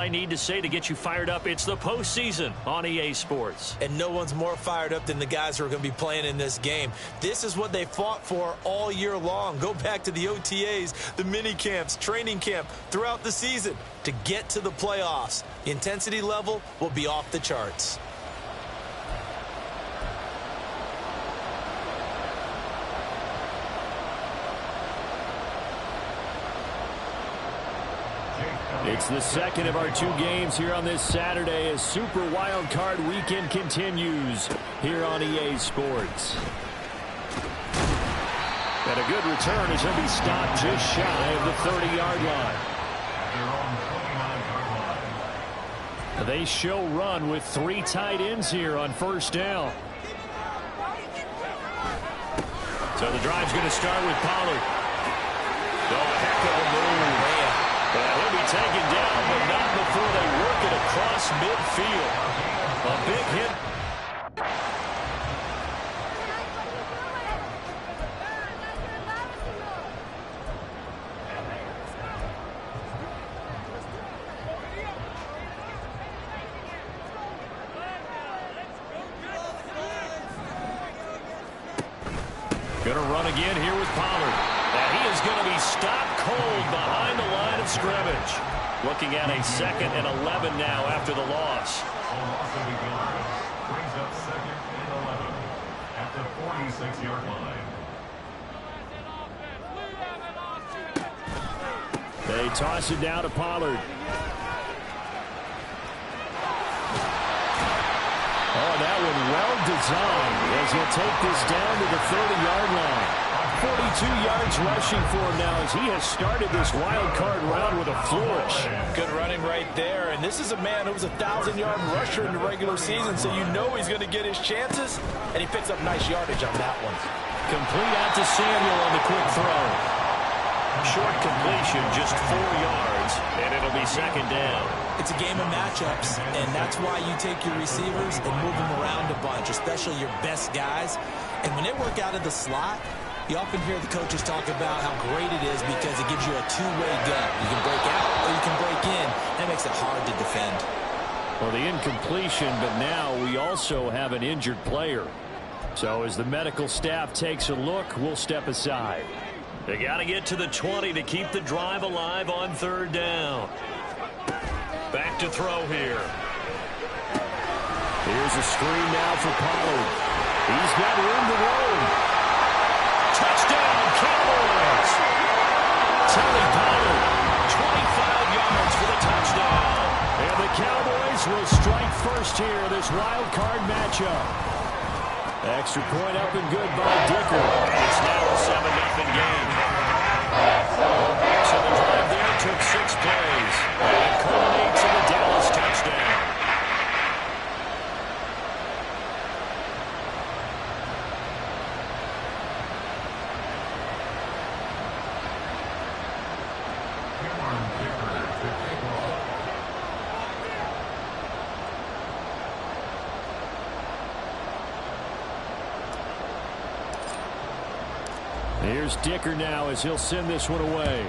I need to say to get you fired up, it's the postseason on EA Sports. And no one's more fired up than the guys who are going to be playing in this game. This is what they fought for all year long. Go back to the OTAs, the mini camps, training camp, throughout the season to get to the playoffs. The intensity level will be off the charts. It's the second of our 2 games here on this Saturday as Super Wild Card Weekend continues here on EA Sports. And a good return is going to be stopped just shy of the 30-yard line. They show run with 3 tight ends here on first down. So the drive's going to start with Pollard. Oh, heck of a move. He'll be taken down, but not before they work it across midfield. A big hit. Going to run again here with Pollard. And he is going to be stopped cold behind the line of scrimmage. Looking at a 2nd and 11 now after the loss. Brings up 2nd and 11 at the 46-yard line. They toss it down to Pollard. Oh, that one well designed as he'll take this down to the 30-yard line. 42 yards rushing for him now as he has started this wild card round with a flourish. Good running right there. And this is a man who was a 1,000-yard rusher in the regular season, so you know he's going to get his chances. And he picks up nice yardage on that one. Complete out to Samuel on the quick throw. Short completion, just 4 yards, and it'll be 2nd down. It's a game of matchups, and that's why you take your receivers and move them around a bunch, especially your best guys. And when they work out of the slot, you often hear the coaches talk about how great it is because it gives you a two-way gut. You can break out or you can break in. That makes it hard to defend. Well, the incompletion, but now we also have an injured player. So as the medical staff takes a look, we'll step aside. They got to get to the 20 to keep the drive alive on 3rd down. Back to throw here. Here's a screen now for Pollard. He's got room to roam. Touchdown, Cowboys! Tony Pollard, 25 yards for the touchdown. And the Cowboys will strike first here this wild card matchup. Extra point up and good by Dicker. It's now a 7-0 game. So the drive there took 6 plays. And it culminates in a Dallas touchdown. Here's Dicker now as he'll send this one away.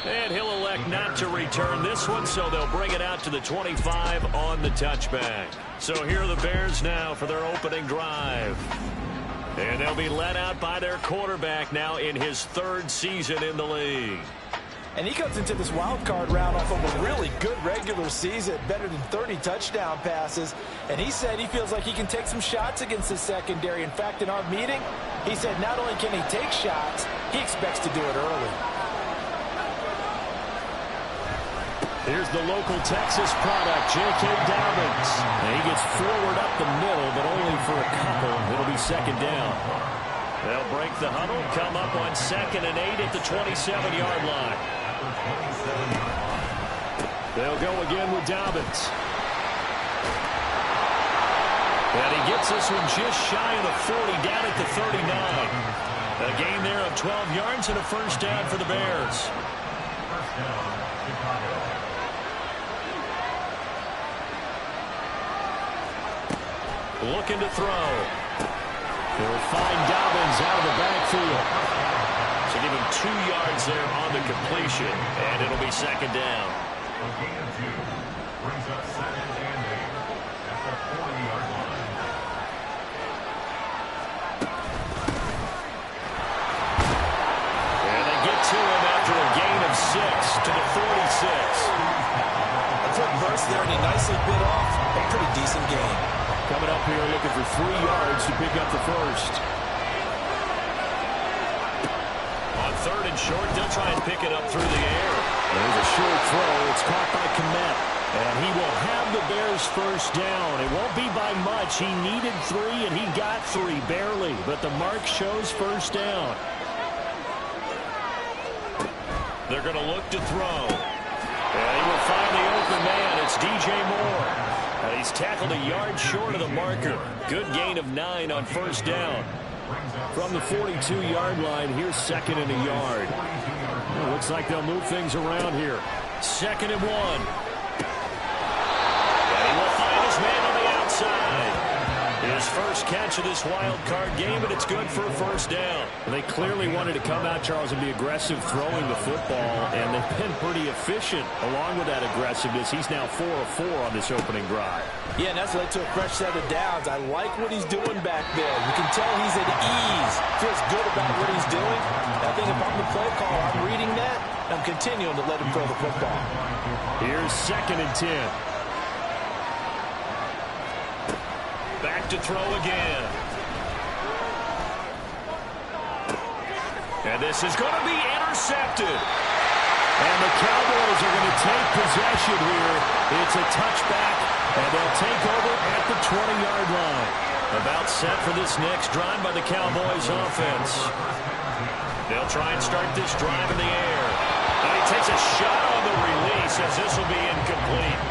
And he'll elect not to return this one, so they'll bring it out to the 25 on the touchback. So here are the Bears now for their opening drive. And they'll be led out by their quarterback now in his 3rd season in the league. And he comes into this wild card round off of a really good regular season, better than 30 touchdown passes. And he said he feels like he can take some shots against the secondary. In fact, in our meeting, he said not only can he take shots, he expects to do it early. Here's the local Texas product, J.K. Dobbins. And he gets forward up the middle, but only for a couple. It'll be 2nd down. They'll break the huddle, come up on 2nd and 8 at the 27-yard line. They'll go again with Dobbins. And he gets this one just shy of the 40, down at the 39. A gain there of 12 yards and a 1st down for the Bears. Looking to throw. He'll find Dobbins out of the backfield. So So give him 2 yards there on the completion, and it'll be second down. A gain of 2 brings up 2nd and 8 at the 40-yard line. And they get to him after a gain of 6 to the 46. A quick burst there, and he nicely bit off a pretty decent gain. Coming up here looking for 3 yards to pick up the first. On 3rd and short, they'll try and pick it up through the air. There's a short throw. It's caught by Kmet. And he will have the Bears first down. It won't be by much. He needed 3, and he got 3, barely. But the mark shows first down. They're going to look to throw. And he will find the open man. It's DJ Moore. And he's tackled a yard short of the marker. Good gain of 9 on first down. From the 42-yard line, here's 2nd and a yard. Well, looks like they'll move things around here. 2nd and 1. And he will find his man on the outside. His first catch of this wild card game, and it's good for a first down. They clearly wanted to come out, Charles, and be aggressive throwing the football, and they've been pretty efficient along with that aggressiveness. He's now 4 of 4 on this opening drive. Yeah, and that's led to a fresh set of downs. I like what he's doing back there. You can tell he's at ease. Feels good about what he's doing. I think if I'm the play caller, I'm reading that. I'm continuing to let him throw the football. Here's 2nd and 10. Back to throw again. And this is going to be intercepted. And the Cowboys are going to take possession here. It's a touchback, and they'll take over at the 20-yard line. About set for this next drive by the Cowboys offense. They'll try and start this drive in the air. And he takes a shot on the release as this will be incomplete.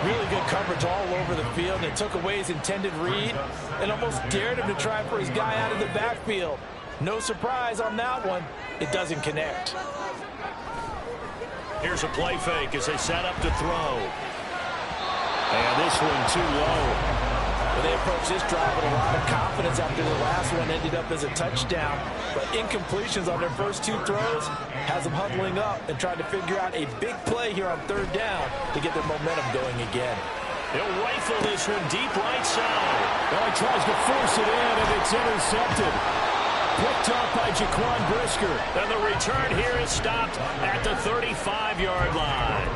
Really good coverage all over the field. It took away his intended read and almost dared him to try for his guy out of the backfield. No surprise on that one. It doesn't connect. Here's a play fake as they set up to throw. And this one too low. Well, they approached this drive with a lot of confidence after the last one ended up as a touchdown. But incompletions on their first 2 throws has them huddling up and trying to figure out a big play here on 3rd down to get their momentum going again. He'll rifle this one deep right side. Well, he tries to force it in, and it's intercepted. Picked up by Jaquan Brisker. And the return here is stopped at the 35-yard line.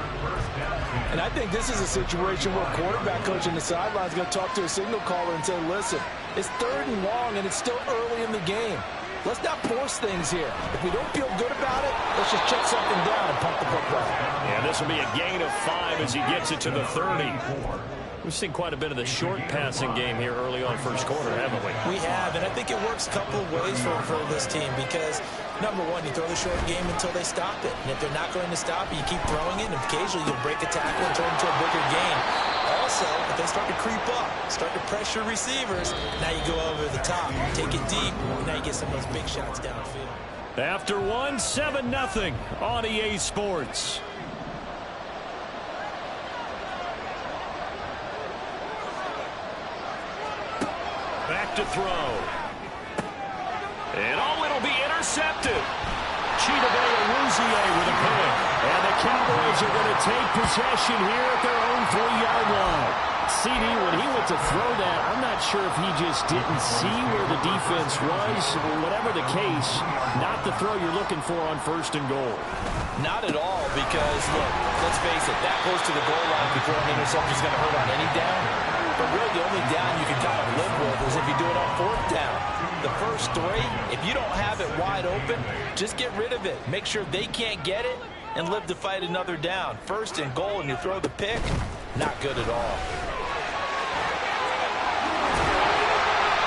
And I think this is a situation where quarterback coach on the sideline is going to talk to a signal caller and say, listen, it's 3rd and long, and it's still early in the game. Let's not force things here. If we don't feel good about it, let's just check something down and pump the football. And this will be a gain of 5 as he gets it to the 30. We've seen quite a bit of the short passing game here early on first quarter, haven't we? We have, and I think it works a couple of ways for this team because, number one, you throw the short game until they stop it. And if they're not going to stop it, you keep throwing it, and occasionally you'll break a tackle and turn it into a bigger gain. Also, if they start to creep up, start to pressure receivers, now you go over the top, take it deep, and now you get some of those big shots downfield. After 7-0 on EA Sports. Back to throw. And it'll be intercepted. Chidobe Awuzie with a pick. And the Cowboys are going to take possession here at their own 3-yard line. CD, when he went to throw that, I'm not sure if he just didn't see where the defense was. Whatever the case, not the throw you're looking for on 1st and goal. Not at all, because, look, let's face it, that close to the goal line before an interception is going to hurt on any down. But really, the only down you can kind of live with is if you do it on 4th down. The first 3, if you don't have it wide open, just get rid of it. Make sure they can't get it and live to fight another down. 1st and goal, and you throw the pick, not good at all.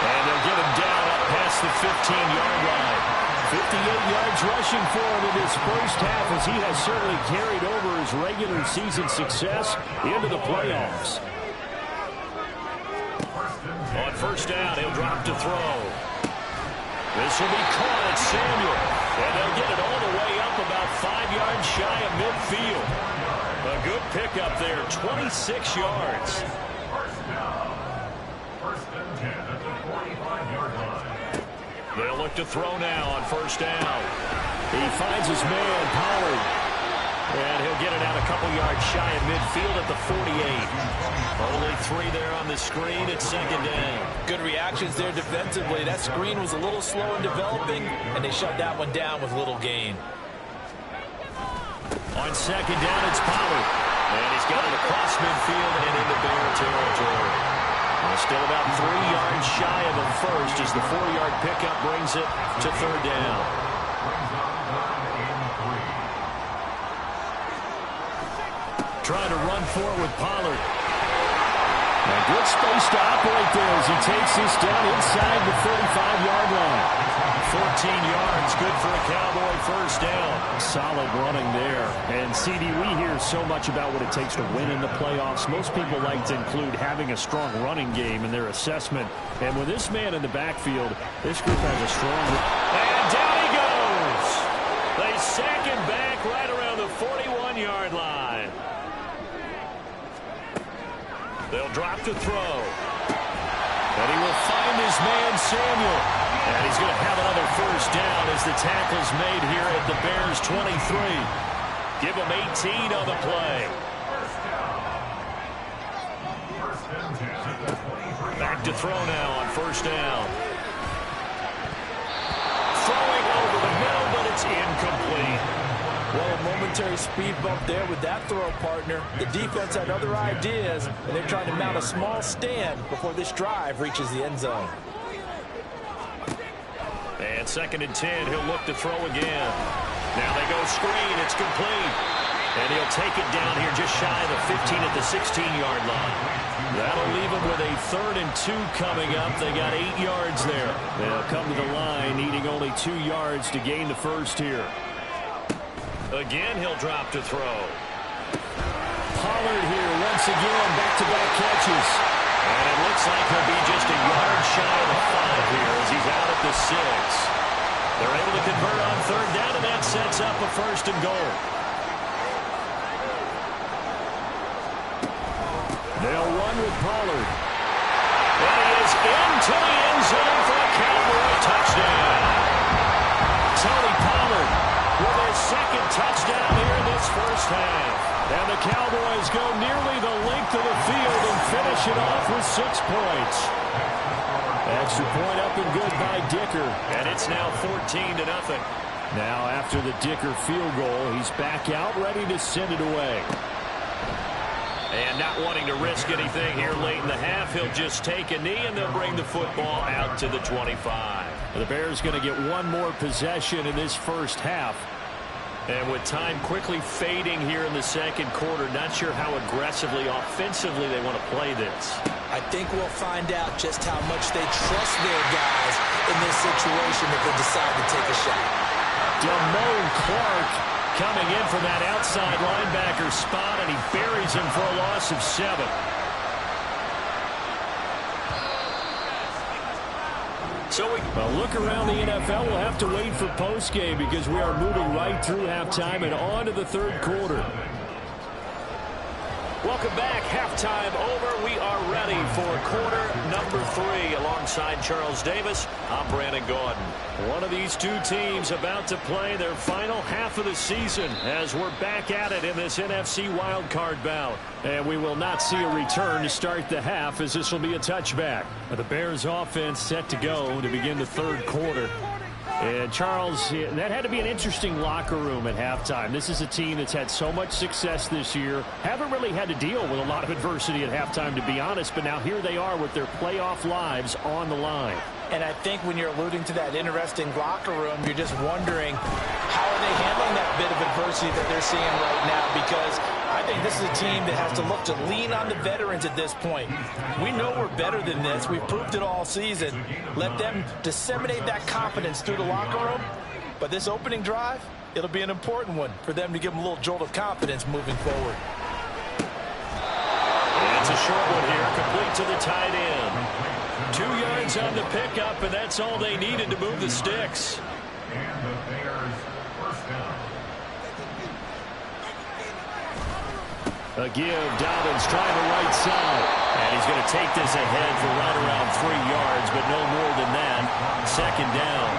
And they'll get him down up past the 15-yard line. 58 yards rushing for him in his first half as he has certainly carried over his regular season success into the playoffs. On 1st down, he'll drop to throw. This will be caught at Samuel. And they'll get it all the way up about 5 yards shy of midfield. A good pickup there, 26 yards. First down. 1st and 10 at the 45-yard line. They'll look to throw now on 1st down. He finds his man, Pollard. And he'll get it out a couple yards shy of midfield at the 48. Only 3 there on the screen. It's second down. Good reactions there defensively. That screen was a little slow in developing, and they shut that one down with little gain. On second down, it's Pollard. And he's got it across midfield and into Bear territory. Well, still about 3 yards shy of a first as the 4-yard pickup brings it to third down. Trying to run forward with Pollard. A good space to operate there as he takes this down inside the 35-yard line. 14 yards, good for a Cowboy first down. Solid running there. And, CD, we hear so much about what it takes to win in the playoffs. Most people like to include having a strong running game in their assessment. And with this man in the backfield, this group has a strong... And down he goes! They sack him back right around the 41-yard line. They'll drop to throw. And he will find his man, Samuel. And he's going to have another first down as the tackle's made here at the Bears' 23. Give him 18 on the play. Back to throw now on first down. Throwing over the middle, but it's incomplete. Well, a momentary speed bump there with that throw partner. The defense had other ideas, and they're trying to mount a small stand before this drive reaches the end zone. And second and 10, he'll look to throw again. Now they go screen, it's complete. And he'll take it down here just shy of the 15 at the 16-yard line. That'll leave him with a 3rd and 2 coming up. They got 8 yards there. They'll come to the line, needing only 2 yards to gain the first here. Again, he'll drop to throw. Pollard here once again, back-to-back catches. And it looks like he'll be just a yard shy of the 5 here as he's out at the 6. They're able to convert on third down, and that sets up a 1st and goal. They'll run with Pollard. And he is into the end zone for a Cowboy touchdown. Tony Pollard with his 2nd touchdown here in this first half. And the Cowboys go nearly the length of the field and finish it off with 6 points. Extra point up and good by Dicker. And it's now 14-0. Now after the Dicker field goal, he's back out ready to send it away. And not wanting to risk anything here late in the half, he'll just take a knee and they'll bring the football out to the 25. The Bears going to get one more possession in this first half. And with time quickly fading here in the second quarter, not sure how aggressively, offensively they want to play this. I think we'll find out just how much they trust their guys in this situation if they decide to take a shot. Damone Clark coming in from that outside linebacker spot, and he buries him for a loss of 7. So a look around the NFL. We'll have to wait for postgame because we are moving right through halftime and on to the third quarter. Welcome back. Halftime over. We are ready for quarter number 3. Alongside Charles Davis, I'm Brandon Gordon. One of these two teams about to play their final half of the season as we're back at it in this NFC wildcard bout. And we will not see a return to start the half as this will be a touchback. The Bears offense set to go to begin the third quarter. And Charles, that had to be an interesting locker room at halftime. This is a team that's had so much success this year. Haven't really had to deal with a lot of adversity at halftime, to be honest. But now here they are with their playoff lives on the line. And I think when you're alluding to that interesting locker room, you're just wondering how are they handling that bit of adversity that they're seeing right now, because I think this is a team that has to look to lean on the veterans at this point. We know we're better than this. We've proved it all season. Let them disseminate that confidence through the locker room. But this opening drive, it'll be an important one for them to give them a little jolt of confidence moving forward. And it's a short one here, complete to the tight end. 2 yards on the pickup, and that's all they needed to move the sticks. And the Bears first down. A give, Dobbins trying the right side. And he's going to take this ahead for right around 3 yards, but no more than that. Second down.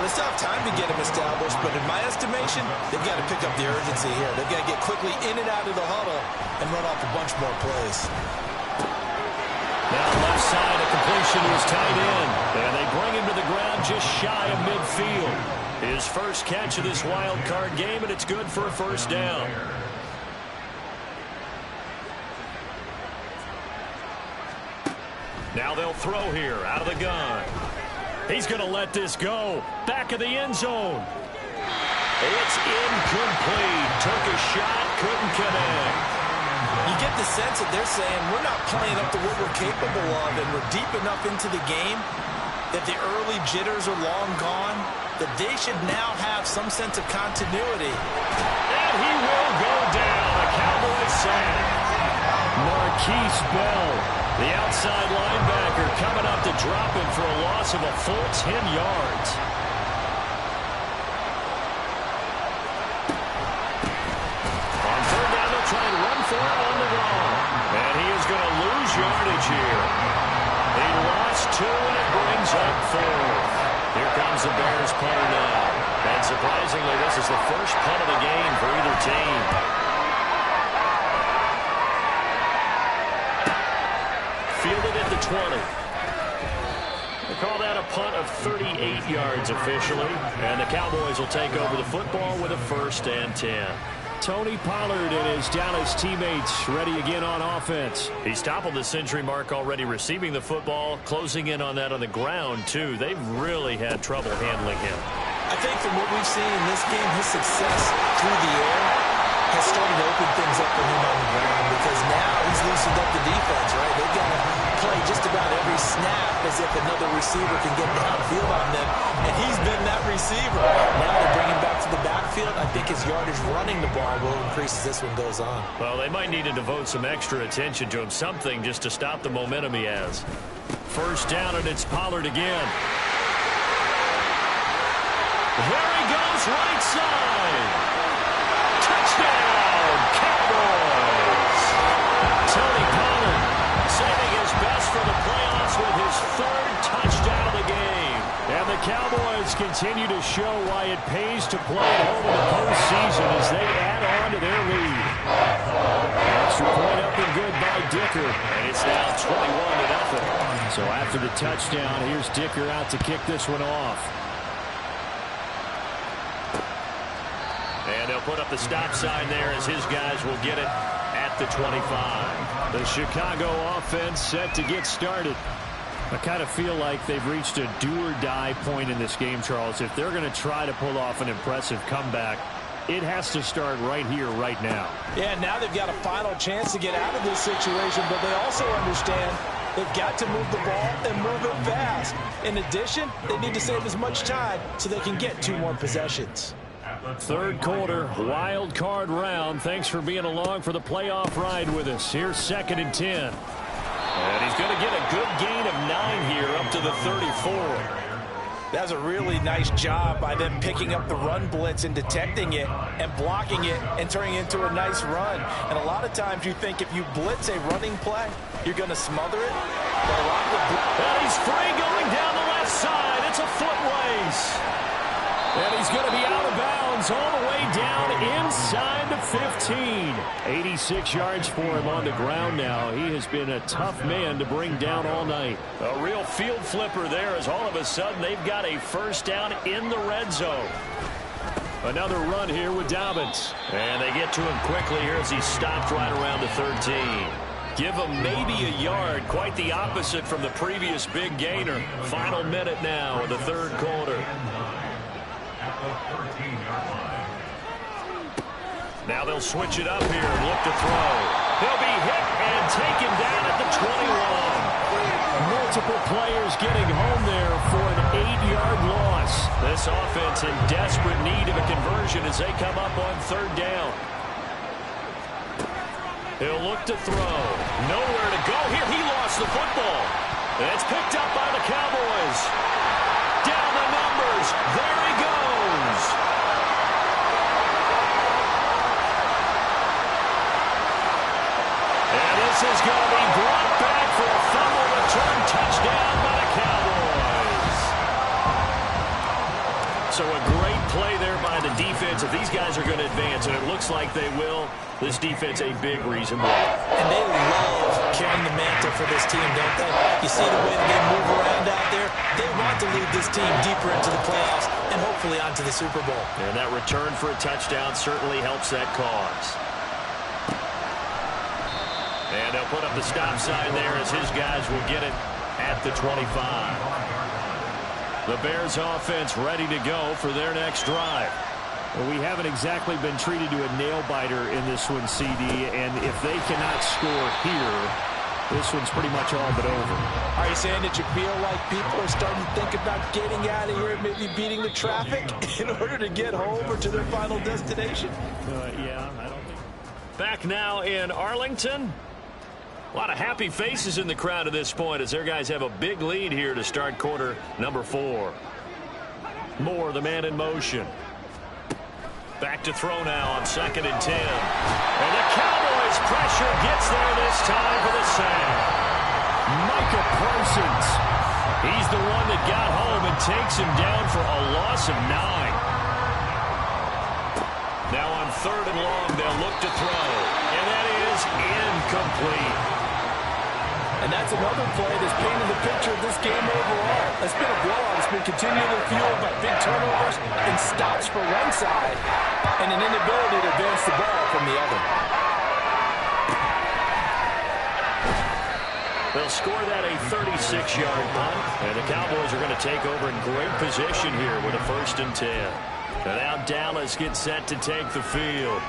they still have time to get him established, but in my estimation, they've got to pick up the urgency here. They've got to get quickly in and out of the huddle and run off a bunch more plays. Now left side, a completion to his tight end. And they bring him to the ground just shy of midfield. His first catch of this wild card game, and it's good for a first down. Now they'll throw here out of the gun. He's going to let this go. Back of the end zone. It's incomplete. Took a shot, couldn't connect. You get the sense that they're saying we're not playing up to what we're capable of, and we're deep enough into the game that the early jitters are long gone, that they should now have some sense of continuity. And he will go down. A Cowboys sack. Marquise Bell, the outside linebacker, coming up to drop him for a loss of a full 10 yards. On third down, they'll try and run for it on the run. And he is going to lose yardage here. He lost 2, and it brings up 4. Here comes the Bears punter now. And surprisingly, this is the first punt of the game for either team. Fielded at the 20. They call that a punt of 38 yards officially. And the Cowboys will take over the football with a 1st and 10. Tony Pollard and his Dallas teammates ready again on offense. He's toppled the century mark already receiving the football, closing in on that on the ground, too. They've really had trouble handling him. I think from what we've seen in this game, his success through the air has started to open things up for him on the ground, because now he's loosened up the defense, right? They've got to play just about every snap as if another receiver can get downfield on them, and he's been that receiver. Now to bring him back to the backfield, I think his yardage running the ball will increase as this one goes on. Well, they might need to devote some extra attention to him, something just to stop the momentum he has. First down, and it's Pollard again. There he goes, right side. Touchdown, Cowboys! Tony Pollard saving his best for the playoffs with his 3rd touchdown of the game. And the Cowboys continue to show why it pays to play at home in the postseason as they add on to their lead. Extra point up and good by Dicker. And it's now 21-0. So after the touchdown, here's Dicker out to kick this one off. And they'll put up the stop sign there as his guys will get it at the 25. The Chicago offense set to get started. I kind of feel like they've reached a do-or-die point in this game, Charles. If they're going to try to pull off an impressive comeback, it has to start right here, right now. Yeah, now they've got a final chance to get out of this situation, but they also understand they've got to move the ball and move it fast. In addition, they need to save as much time so they can get 2 more possessions. Third quarter, wild card round. Thanks for being along for the playoff ride with us. Here's 2nd and 10. And he's going to get a good gain of 9 here up to the 34. That's a really nice job by them picking up the run blitz and detecting it and blocking it and turning it into a nice run. And a lot of times you think if you blitz a running play, you're going to smother it. But a lot of and he's free going down the left side. It's a foot race. And he's going to be out of bounds all the way down inside the 15. 86 yards for him on the ground now. He has been a tough man to bring down all night. A real field flipper there as all of a sudden they've got a first down in the red zone. Another run here with Dobbins. And they get to him quickly here as he stopped right around the 13. Give him maybe a yard. Quite the opposite from the previous big gainer. Final minute now of the third quarter. Now they'll switch it up here and look to throw. He'll be hit and taken down at the 21. Multiple players getting home there for an 8-yard loss. This offense in desperate need of a conversion as they come up on third down. He'll look to throw. Nowhere to go here. He lost the football. And it's picked up by the Cowboys. Down the numbers. There he goes. And this is going to be brought back for a fumble return touchdown by the Cowboys. defense, if these guys are going to advance, and it looks like they will, this defense a big reason why. And they love carrying the mantle for this team, don't they? You see the way that they move around out there? They want to lead this team deeper into the playoffs and hopefully onto the Super Bowl. And that return for a touchdown certainly helps that cause. And they'll put up the stop sign there as his guys will get it at the 25. The Bears offense ready to go for their next drive. Well, we haven't exactly been treated to a nail-biter in this one, CD, and if they cannot score here, this one's pretty much all but over. Are you saying that you feel like people are starting to think about getting out of here and maybe beating the traffic in order to get home or to their final destination? Yeah, I don't think. Back now in Arlington. A lot of happy faces in the crowd at this point as their guys have a big lead here to start quarter number 4. Moore, the man in motion. Back to throw now on 2nd and 10. And the Cowboys pressure gets there this time for the sack. Micah Parsons. He's the one that got home and takes him down for a loss of 9. Now on 3rd and long, they'll look to throw. And that is incomplete. And that's another play that's painted the picture of this game overall. It's been a blowout. It's been continually fueled by big turnovers and stops for one side and an inability to advance the ball from the other. They'll score that a 36-yard punt. And the Cowboys are going to take over in great position here with a 1st and 10. And now Dallas gets set to take the field.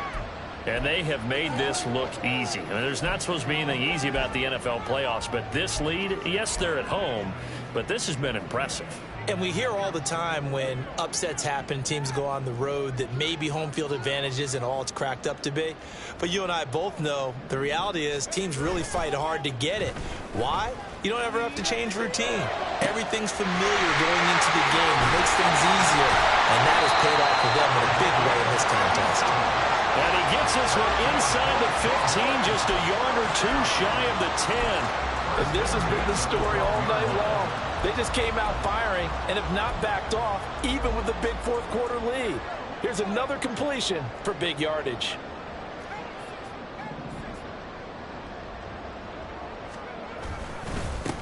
And they have made this look easy. I mean, there's not supposed to be anything easy about the NFL playoffs, but this lead, yes, they're at home, but this has been impressive. And we hear all the time when upsets happen, teams go on the road, that maybe home field advantage isn't all it's cracked up to be. But you and I both know the reality is teams really fight hard to get it. Why? You don't ever have to change routine. Everything's familiar going into the game. It makes things easier. And that has paid off for them in a big way in this contest. And he gets this one inside the 15, just a yard or two shy of the 10. And this has been the story all night long. They just came out firing and have not backed off, even with the big 4th quarter lead. Here's another completion for big yardage.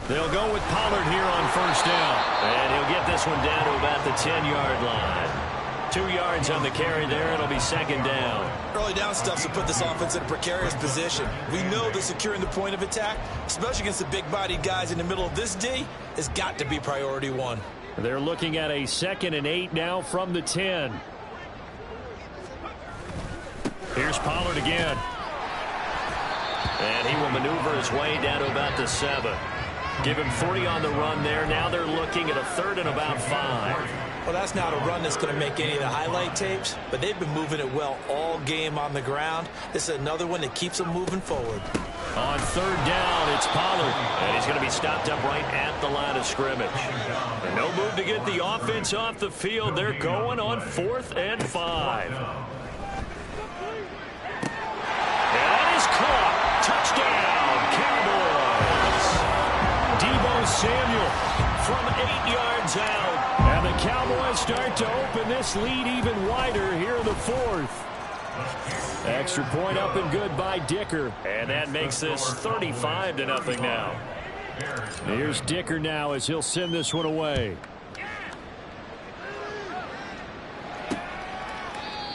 They'll go with Pollard here on 1st down. And he'll get this one down to about the 10-yard line. 2 yards on the carry there. It'll be 2nd down. Early down stuff to put this offense in a precarious position. We know that securing the point of attack, especially against the big-bodied guys in the middle of this D, has got to be priority 1. They're looking at a 2nd and 8 now from the 10. Here's Pollard again. And he will maneuver his way down to about the 7. Give him 3 on the run there. Now they're looking at a 3rd and about 5. Well, that's not a run that's going to make any of the highlight tapes, but they've been moving it well all game on the ground. This is another one that keeps them moving forward. On 3rd down, it's Pollard, and he's going to be stopped up right at the line of scrimmage. And no move to get the offense off the field. They're going on 4th and 5. And that is caught. Touchdown, Cowboys. Deebo Samuel from 8 yards out. And the Cowboys start to open this lead even wider here in the 4th. Extra point up and good by Dicker. And that makes this 35-0 now. Here's Dicker now as he'll send this one away.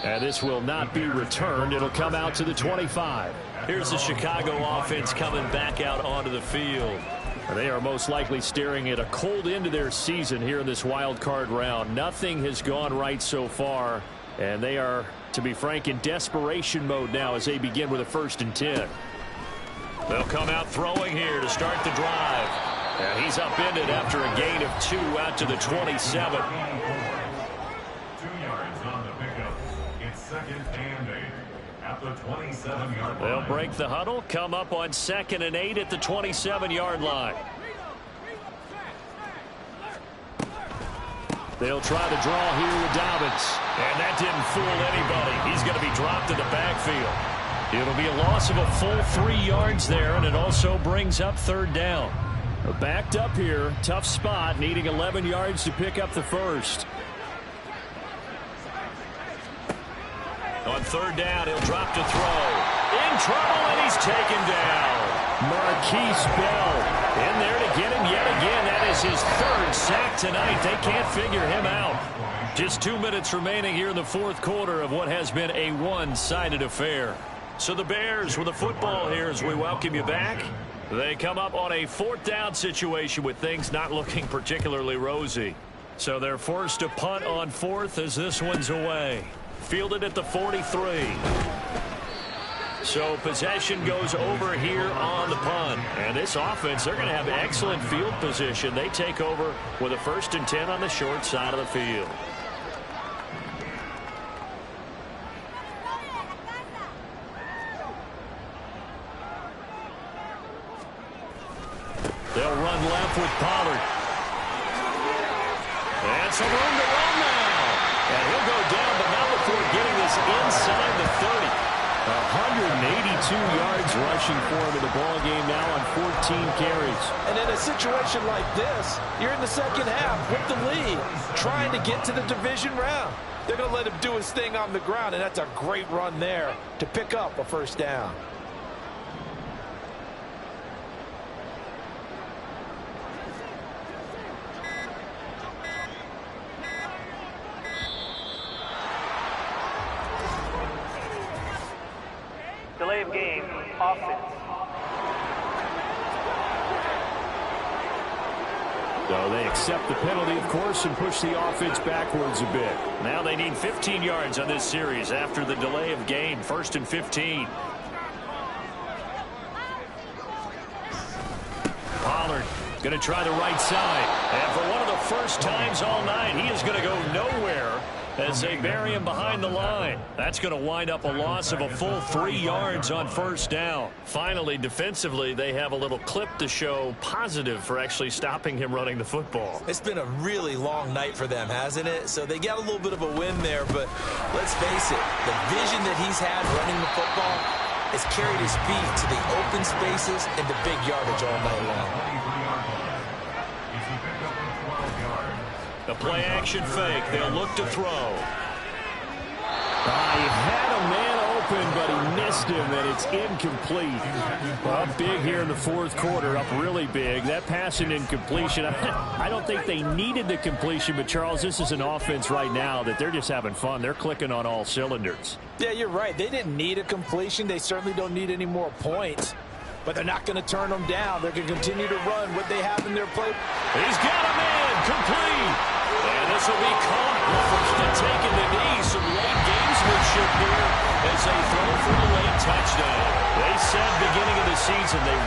And this will not be returned. It'll come out to the 25. Here's the Chicago offense coming back out onto the field. They are most likely staring at a cold end to their season here in this wild card round. Nothing has gone right so far, and they are, to be frank, in desperation mode now as they begin with a 1st and 10. They'll come out throwing here to start the drive. And he's upended after a gain of 2 out to the 27. 2 yards on the pickup. It's 2nd and 8 at the 27-yard line. They'll break the huddle, come up on 2nd and 8 at the 27-yard line. They'll try to draw here with Dobbins. And that didn't fool anybody. He's going to be dropped in the backfield. It'll be a loss of a full 3 yards there, and it also brings up 3rd down. Backed up here, tough spot, needing 11 yards to pick up the 1st. On third down, he'll drop to throw. In trouble, and he's taken down. Marquise Bell in there to get him yet again. That is his third sack tonight. They can't figure him out. Just 2 minutes remaining here in the fourth quarter of what has been a one-sided affair. So the Bears with the football here as we welcome you back. They come up on a fourth down situation with things not looking particularly rosy. So they're forced to punt on fourth as this one's away. Fielded at the 43. So possession goes over here on the punt. And this offense, they're going to have excellent field position. They take over with a 1st and 10 on the short side of the field. They'll run left with Pollard. And some room to run now. And he'll go down, but not before getting this inside the 30. 182 yards rushing for him in the ball game now on 14 carries. And in a situation like this, you're in the second half with the lead, trying to get to the division round. They're going to let him do his thing on the ground, and that's a great run there to pick up a 1st down. Delay of game, offense. So they accept the penalty, of course, and push the offense backwards a bit. Now they need 15 yards on this series after the delay of game. 1st and 15. Pollard going to try the right side. And for one of the first times all night, he is going to go nowhere as they bury him behind the line. That's going to wind up a loss of a full 3 yards on 1st down. Finally, defensively, they have a little clip to show positive for actually stopping him running the football. It's been a really long night for them, hasn't it? So they got a little bit of a win there, but let's face it, the vision that he's had running the football has carried his feet to the open spaces and the big yardage all night long. The play-action fake. They'll look to throw. He had a man open, but he missed him, and it's incomplete. Up big here in the fourth quarter, up really big. That pass and incompletion, I don't think they needed the completion, but, Charles, this is an offense right now that they're just having fun. They're clicking on all cylinders. Yeah, you're right. They didn't need a completion. They certainly don't need any more points, but they're not going to turn them down. They're going to continue to run what they have in their play. He's got a man complete. And this will be caught. Forced to take in the knee. Some late gamesmanship here as they throw for the late touchdown. They said beginning of the season they